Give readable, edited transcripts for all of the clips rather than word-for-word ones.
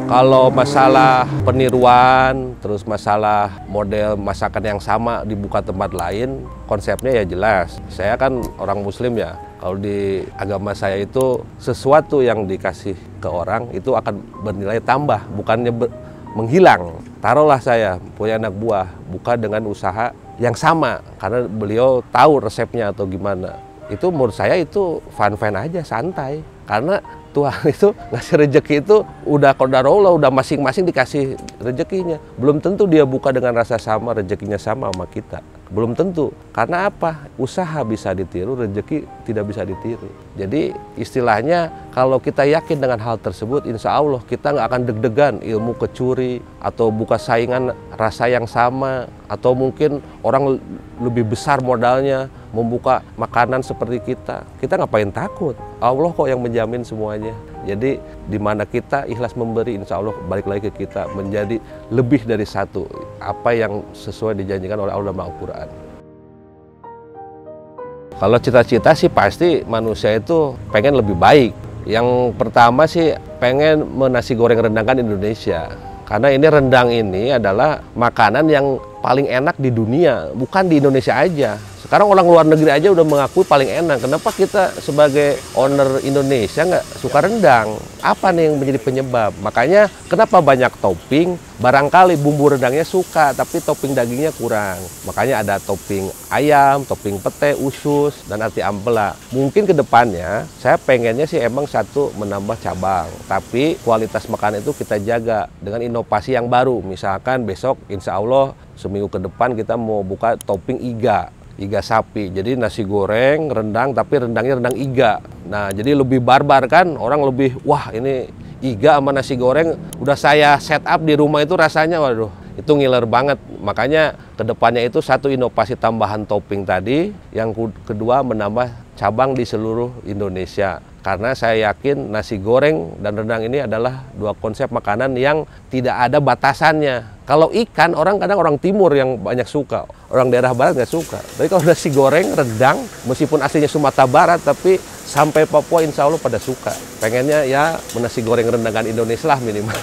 Kalau masalah peniruan, terus masalah model masakan yang sama dibuka tempat lain, konsepnya ya jelas. Saya kan orang Muslim ya, kalau di agama saya itu sesuatu yang dikasih ke orang itu akan bernilai tambah, bukannya menghilang. Taruhlah saya punya anak buah, buka dengan usaha yang sama, karena beliau tahu resepnya atau gimana. Itu menurut saya itu fun-fun aja, santai. Karena Tuhan itu ngasih rezeki itu udah qadarullah, udah masing-masing dikasih rezekinya. Belum tentu dia buka dengan rasa sama, rezekinya sama kita. Belum tentu. Karena apa? Usaha bisa ditiru, rezeki tidak bisa ditiru. Jadi istilahnya kalau kita yakin dengan hal tersebut, insya Allah kita nggak akan deg-degan ilmu kecuri atau buka saingan rasa yang sama, atau mungkin orang lebih besar modalnya membuka makanan seperti kita. Kita ngapain takut? Allah kok yang menjamin semuanya. Jadi di mana kita ikhlas memberi, insya Allah balik lagi ke kita menjadi lebih dari satu. Apa yang sesuai dijanjikan oleh Allah dalam Al-Quran. Kalau cita-cita sih pasti manusia itu pengen lebih baik. Yang pertama sih pengen nasi goreng rendang kan Indonesia. Karena ini rendang ini adalah makanan yang paling enak di dunia, bukan di Indonesia aja. Sekarang orang luar negeri aja udah mengakui paling enak. Kenapa kita sebagai owner Indonesia nggak suka rendang? Apa nih yang menjadi penyebab? Makanya kenapa banyak topping? Barangkali bumbu rendangnya suka, tapi topping dagingnya kurang. Makanya ada topping ayam, topping pete, usus, dan ati ampela. Mungkin ke depannya saya pengennya sih emang satu menambah cabang. Tapi kualitas makanan itu kita jaga dengan inovasi yang baru. Misalkan besok insya Allah seminggu ke depan kita mau buka topping iga sapi. Jadi nasi goreng, rendang, tapi rendangnya rendang iga. Nah, jadi lebih barbar kan, orang lebih, wah ini iga sama nasi goreng, udah saya set up di rumah itu rasanya, waduh, itu ngiler banget. Makanya kedepannya itu satu inovasi tambahan topping tadi, yang kedua menambah cabang di seluruh Indonesia. Karena saya yakin nasi goreng dan rendang ini adalah dua konsep makanan yang tidak ada batasannya. Kalau ikan, orang kadang orang timur yang banyak suka, orang daerah barat nggak suka. Tapi kalau nasi goreng, rendang, meskipun aslinya Sumatera Barat, tapi sampai Papua insya Allah pada suka. Pengennya ya nasi goreng rendangan Indonesia lah minimal.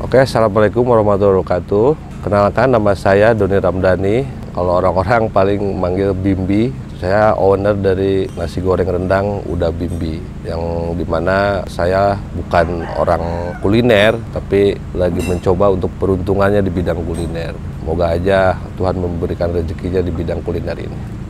Oke, Assalamualaikum warahmatullahi wabarakatuh. Kenalkan, nama saya Doni Ramdhani. Kalau orang-orang paling manggil Bimbi. Saya owner dari nasi goreng rendang Uda Bimbi. Yang dimana saya bukan orang kuliner, tapi lagi mencoba untuk peruntungannya di bidang kuliner. Moga aja Tuhan memberikan rezekinya di bidang kuliner ini.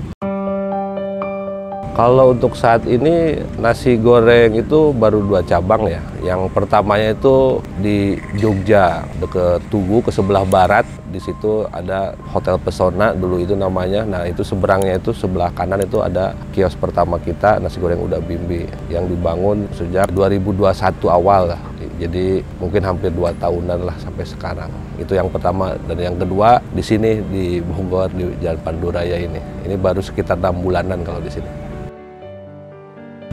Kalau untuk saat ini nasi goreng itu baru 2 cabang ya. Yang pertamanya itu di Jogja, dekat Tugu ke sebelah barat. Di situ ada Hotel Pesona dulu itu namanya. Nah itu seberangnya itu sebelah kanan itu ada kios pertama kita nasi goreng Uda Bimbi yang dibangun sejak 2021 awal lah. Jadi mungkin hampir 2 tahunan lah sampai sekarang. Itu yang pertama. Dan yang kedua di sini di Bogor di Jalan Panduraya ini. Ini baru sekitar 6 bulanan kalau di sini.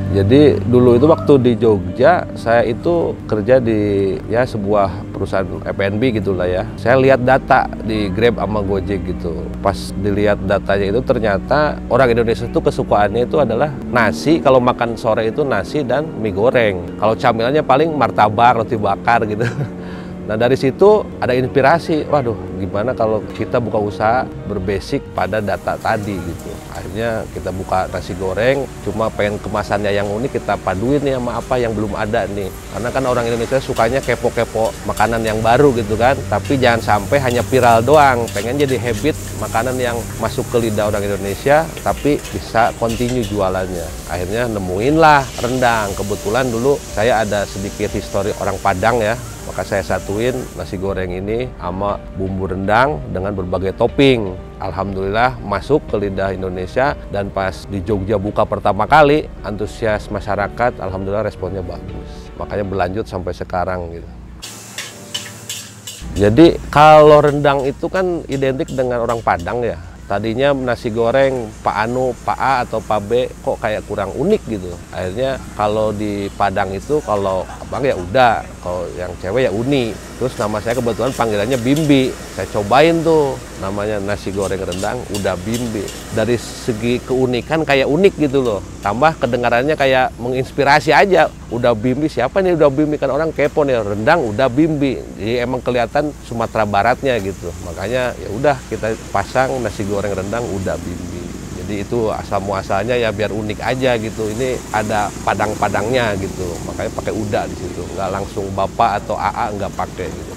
Jadi dulu itu waktu di Jogja, saya itu kerja di ya sebuah perusahaan F&B gitulah ya. Saya lihat data di Grab sama Gojek gitu. Pas dilihat datanya itu ternyata orang Indonesia itu kesukaannya itu adalah nasi. Kalau makan sore itu nasi dan mie goreng. Kalau camilannya paling martabak, roti bakar gitu. Nah dari situ ada inspirasi, waduh gimana kalau kita buka usaha berbasic pada data tadi gitu. Akhirnya kita buka nasi goreng, cuma pengen kemasannya yang unik kita paduin nih sama apa yang belum ada nih. Karena kan orang Indonesia sukanya kepo-kepo makanan yang baru gitu kan. Tapi jangan sampai hanya viral doang, pengen jadi habit makanan yang masuk ke lidah orang Indonesia, tapi bisa continue jualannya. Akhirnya nemuin lah rendang, kebetulan dulu saya ada sedikit histori orang Padang ya. Maka saya satuin nasi goreng ini sama bumbu rendang dengan berbagai topping. Alhamdulillah masuk ke lidah Indonesia, dan pas di Jogja buka pertama kali, antusias masyarakat alhamdulillah responnya bagus. Makanya berlanjut sampai sekarang gitu. Jadi kalau rendang itu kan identik dengan orang Padang ya. tadinya nasi goreng Pak Anu, Pak A atau Pak B kok kayak kurang unik gitu. Akhirnya kalau di Padang itu kalau abang ya udah, kalau yang cewek ya Uni. Terus nama saya kebetulan panggilannya Bimbi. Saya cobain tuh namanya nasi goreng rendang udah Bimbi. Dari segi keunikan kayak unik gitu loh. Tambah kedengarannya kayak menginspirasi aja. Udah Bimbi, siapa nih udah Bimbi? Kan orang kepo nih, rendang udah Bimbi. Jadi emang kelihatan Sumatera Baratnya gitu. Makanya ya udah kita pasang nasi goreng rendang udah Bimbi. Jadi itu asal muasalnya ya biar unik aja gitu. Ini ada padang-padangnya gitu. Makanya pakai udah di situ. Nggak langsung Bapak atau AA nggak pakai gitu.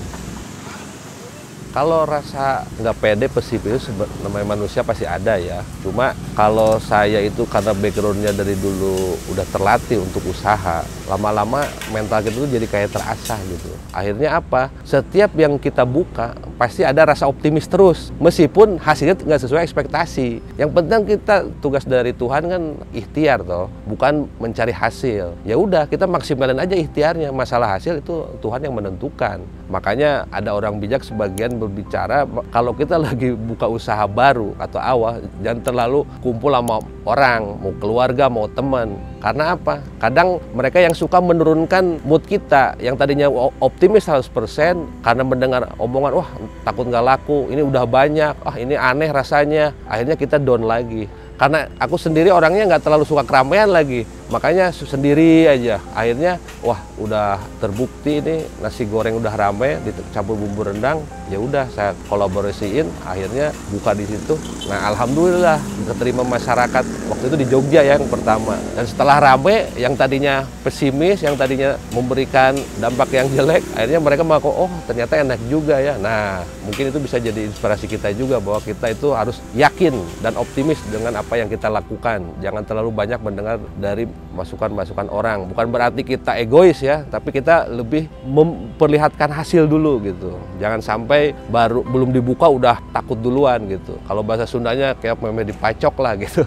Kalau rasa nggak pede, pesimis, namanya manusia pasti ada ya. Cuma kalau saya itu karena backgroundnya dari dulu udah terlatih untuk usaha, lama-lama mental kita tuh jadi kayak terasah gitu. Akhirnya apa? Setiap yang kita buka pasti ada rasa optimis terus, meskipun hasilnya nggak sesuai ekspektasi. Yang penting kita tugas dari Tuhan kan ikhtiar toh, bukan mencari hasil. Ya udah kita maksimalin aja ikhtiarnya. Masalah hasil itu Tuhan yang menentukan. Makanya ada orang bijak sebagian berbicara kalau kita lagi buka usaha baru atau awal jangan terlalu kumpul sama orang, mau keluarga, mau teman. Karena apa? Kadang mereka yang suka menurunkan mood kita yang tadinya optimis 100% karena mendengar omongan, wah takut nggak laku, ini udah banyak, ini aneh rasanya. Akhirnya kita down lagi. Karena aku sendiri orangnya nggak terlalu suka keramaian lagi, makanya sendiri aja. Akhirnya, wah udah terbukti ini nasi goreng udah rame, dicampur bumbu rendang, ya udah saya kolaborasiin, akhirnya buka di situ. Nah alhamdulillah diterima masyarakat waktu itu di Jogja ya yang pertama. Dan setelah rame, yang tadinya pesimis, yang tadinya memberikan dampak yang jelek, akhirnya mereka mengaku, oh ternyata enak juga ya. Nah mungkin itu bisa jadi inspirasi kita juga bahwa kita itu harus yakin dan optimis dengan apa yang kita lakukan. Jangan terlalu banyak mendengar dari masukan-masukan orang. Bukan berarti kita egois ya, tapi kita lebih memperlihatkan hasil dulu gitu. Jangan sampai belum dibuka udah takut duluan gitu. Kalau bahasa Sundanya kayak memang dipacok lah gitu.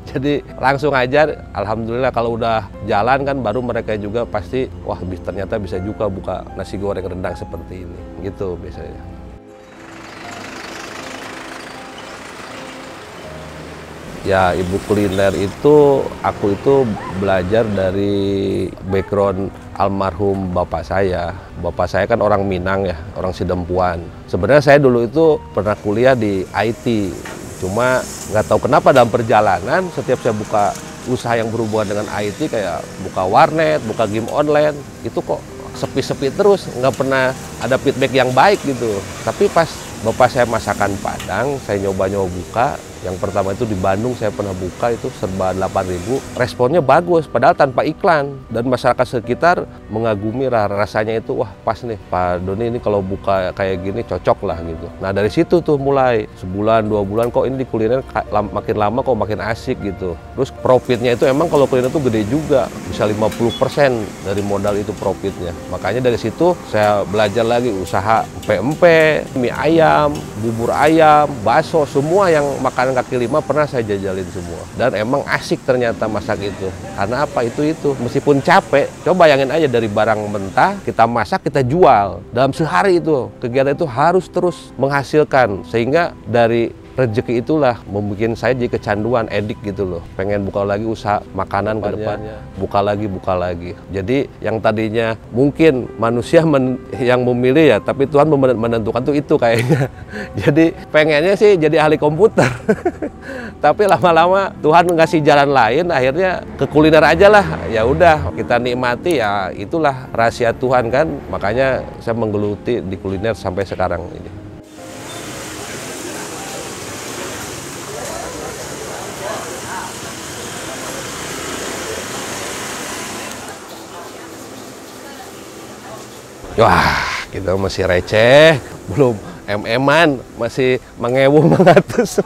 Jadi langsung aja, alhamdulillah kalau udah jalan kan baru mereka juga pasti wah ternyata bisa juga buka nasi goreng rendang seperti ini. Gitu biasanya. Ya, ibu kuliner itu, aku itu belajar dari background almarhum bapak saya. Bapak saya kan orang Minang ya, orang Sidempuan. Sebenarnya saya dulu itu pernah kuliah di IT. Cuma nggak tahu kenapa dalam perjalanan setiap saya buka usaha yang berhubungan dengan IT, kayak buka warnet, buka game online, itu kok sepi-sepi terus, nggak pernah ada feedback yang baik gitu. Tapi pas bapak saya masakan Padang, saya nyoba-nyoba buka. Yang pertama itu di Bandung saya pernah buka, itu serba 8.000. Responnya bagus, padahal tanpa iklan. Dan masyarakat sekitar mengagumi rasanya itu, wah pas nih Pak Doni ini kalau buka kayak gini cocok lah gitu. Nah dari situ tuh mulai, sebulan, 2 bulan kok ini di kuliner makin lama kok makin asik gitu. Terus profitnya itu emang kalau kuliner tuh gede juga, bisa 50% dari modal itu profitnya. Makanya dari situ saya belajar lagi usaha empe-empe, mie ayam, bubur ayam, bakso, semua yang makanan kaki lima pernah saya jajalin semua. Dan emang asik ternyata masak itu. Karena apa? Itu. Meskipun capek, coba bayangin aja dari barang mentah, kita masak, kita jual. Dalam sehari itu, kegiatan itu harus terus menghasilkan. Sehingga dari rezeki itulah membuat saya jadi kecanduan, edik gitu loh. Pengen buka lagi usaha makanan ke depannya. Buka lagi. Jadi yang tadinya mungkin manusia yang memilih ya, tapi Tuhan menentukan tuh itu kayaknya. Jadi pengennya sih jadi ahli komputer. Tapi lama-lama Tuhan ngasih jalan lain, akhirnya ke kuliner aja lah. Ya udah, kita nikmati ya, itulah rahasia Tuhan kan. Makanya saya menggeluti di kuliner sampai sekarang ini. Wah, kita masih receh, belum MM-an, masih mengewu mengatus.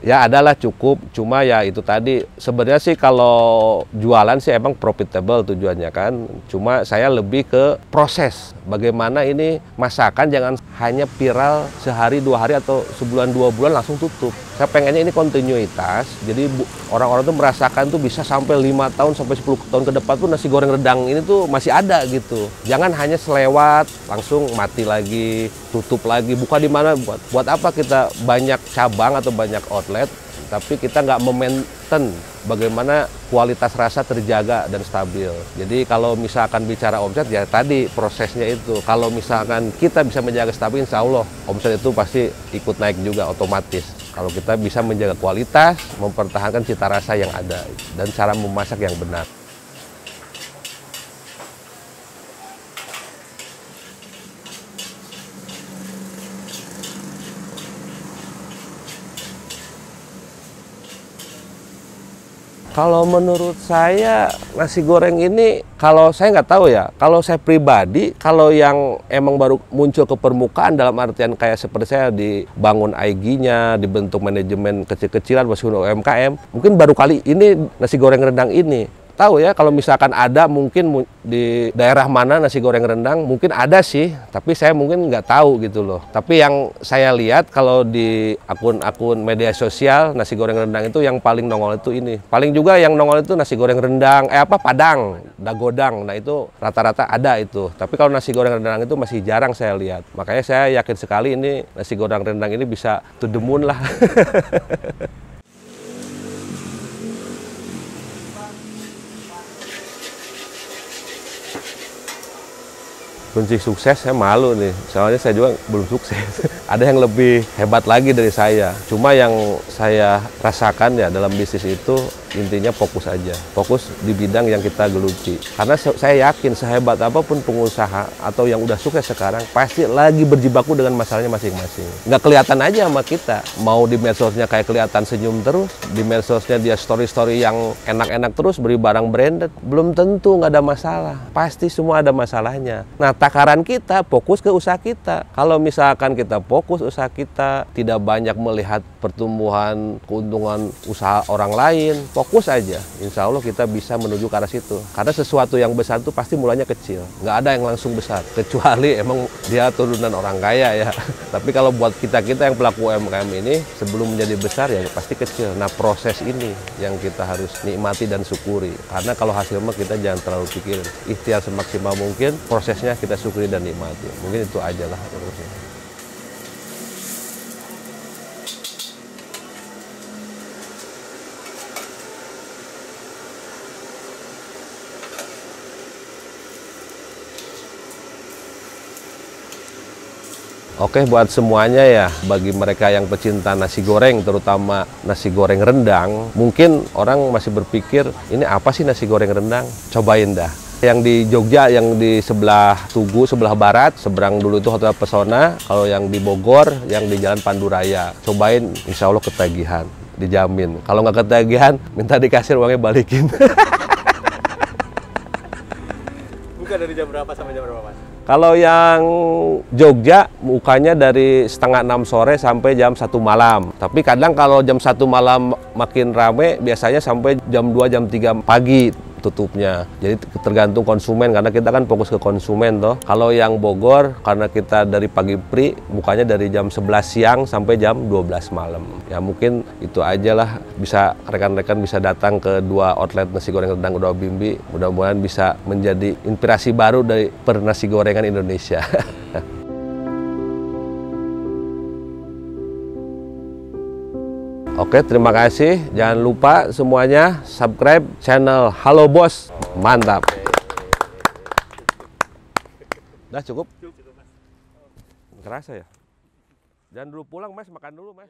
Ya adalah cukup, cuma ya itu tadi. Sebenarnya sih kalau jualan sih emang profitable tujuannya kan. Cuma saya lebih ke proses. Bagaimana ini masakan jangan hanya viral sehari 2 hari atau sebulan 2 bulan langsung tutup. Saya pengennya ini kontinuitas, jadi orang-orang tuh merasakan tuh bisa sampai 5 tahun sampai 10 tahun ke depan tuh nasi goreng Rendang ini tuh masih ada gitu. Jangan hanya selewat langsung mati lagi, tutup lagi. Buka di mana, buat apa kita banyak cabang atau banyak outlet tapi kita nggak memaintain bagaimana kualitas rasa terjaga dan stabil. Jadi kalau misalkan bicara omset ya tadi prosesnya itu. Kalau misalkan kita bisa menjaga stabil, insya Allah omset itu pasti ikut naik juga otomatis. Kalau kita bisa menjaga kualitas, mempertahankan cita rasa yang ada dan cara memasak yang benar. Kalau menurut saya nasi goreng ini, kalau saya nggak tahu ya, kalau saya pribadi, kalau yang emang baru muncul ke permukaan dalam artian kayak seperti saya dibangun IG-nya, dibentuk manajemen kecil-kecilan, meskipun UMKM, mungkin baru kali ini nasi goreng Rendang ini. Tahu ya, kalau misalkan ada mungkin di daerah mana nasi goreng Rendang, mungkin ada sih, tapi saya mungkin nggak tahu gitu loh. Tapi yang saya lihat kalau di akun-akun media sosial, nasi goreng Rendang itu yang paling nongol itu ini. Paling juga yang nongol itu nasi goreng Rendang, Padang, dagodang. Nah itu rata-rata ada itu. Tapi kalau nasi goreng Rendang itu masih jarang saya lihat. Makanya saya yakin sekali ini nasi goreng Rendang ini bisa to the moon lah. Kunci sukses saya malu nih, soalnya saya juga belum sukses. Ada yang lebih hebat lagi dari saya. Cuma yang saya rasakan ya dalam bisnis itu intinya fokus aja. Fokus di bidang yang kita geluti. Karena saya yakin sehebat apapun pengusaha atau yang udah sukses sekarang pasti lagi berjibaku dengan masalahnya masing-masing. Nggak kelihatan aja sama kita. Mau di medsosnya kayak kelihatan senyum terus, di medsosnya dia story-story yang enak-enak terus, beri barang branded. Belum tentu nggak ada masalah. Pasti semua ada masalahnya. Nah, takaran kita fokus ke usaha kita. Kalau misalkan kita fokus usaha kita, tidak banyak melihat pertumbuhan, keuntungan usaha orang lain, fokus aja. Insya Allah kita bisa menuju ke arah situ. Karena sesuatu yang besar itu pasti mulanya kecil. Nggak ada yang langsung besar. Kecuali emang dia turunan orang kaya ya. Tapi kalau buat kita-kita yang pelaku UMKM ini, sebelum menjadi besar ya pasti kecil. Nah proses ini yang kita harus nikmati dan syukuri. Karena kalau hasil mah kita jangan terlalu pikirin. Ikhtiar semaksimal mungkin, prosesnya kita syukuri dan nikmati. Mungkin itu aja lah. Oke, buat semuanya ya, bagi mereka yang pecinta nasi goreng, terutama nasi goreng Rendang, mungkin orang masih berpikir, ini apa sih nasi goreng Rendang? Cobain dah. Yang di Jogja, yang di sebelah Tugu, sebelah barat, seberang dulu itu Hotel Pesona. Kalau yang di Bogor, yang di Jalan Panduraya. Cobain, insya Allah ketagihan, dijamin. Kalau nggak ketagihan, minta dikasih uangnya balikin. Buka dari jam berapa sampai jam berapa, Mas? Kalau yang Jogja, bukanya dari setengah 6 sore sampai jam 1 malam. Tapi kadang kalau jam 1 malam makin rame, biasanya sampai jam 2, jam 3 pagi tutupnya. Jadi tergantung konsumen, karena kita kan fokus ke konsumen toh. Kalau yang Bogor, karena kita dari pagi pri, bukanya dari jam 11 siang sampai jam 12 malam. Ya mungkin itu aja lah, bisa rekan-rekan bisa datang ke 2 outlet nasi goreng Rendang Udah Bimbi. Mudah-mudahan bisa menjadi inspirasi baru dari nasi gorengan Indonesia. Oke, terima kasih. Jangan lupa semuanya subscribe channel Halo Bos. Mantap. Udah cukup? Kerasa ya? Jangan dulu pulang, Mas. Makan dulu, Mas.